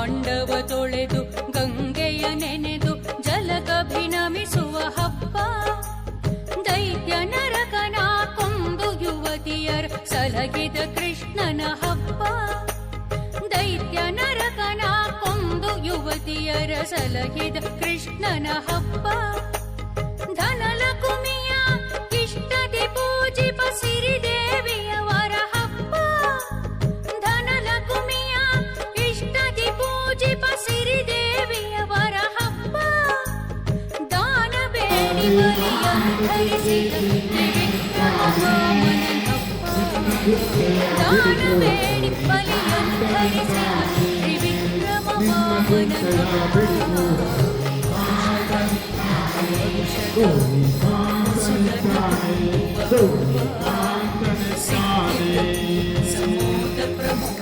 ಭಾಂಡವ ತೊಳೆದು ಗಂಗೆಯ ನೆನೆದು ಜಲಕಭಿನಮಿಸುವ ಹಬ್ಬ. ದೈತ್ಯ ನರಕನ ಕೊಂದು ಯುವತಿಯರ ಸಲಗಿದ ಕೃಷ್ಣನ ಹಬ್ಬ. ದೈತ್ಯ ನರಕನ ಕೊಂದು ಯುವತಿಯರ ಸಲಗಿದ ಕೃಷ್ಣನ ಹಬ್ಬ. ಧನಲಕುಮಿಯ ಇಷ್ಟದಿ ಪೂಜಿಪ ಸಿರಿದೇವಿಯವರ ಹಬ್ಬ. ಧನಲಕುಮಿಯ ಇಷ್ಟದಿ ಪೂಜಿಪ ಸಿರಿದೇವಿಯವರ ಹಬ್ಬ. ದಾನ ಬೇಡಿ ಬಲಿಯನ್ನು ಧರಿಸಿದ ತ್ರಿವಿಕ್ರಮವಾಮನ ಹಬ್ಬ. ದಾನ ಬೇಡಿ ಬಲಿಯನ್ನು ಧರಿಸಿದ ತ್ರಿವಿಕ್ರಮವಾಮನ ಹಬ್ಬ. ಸಮೂಹ ಪ್ರಮುಖ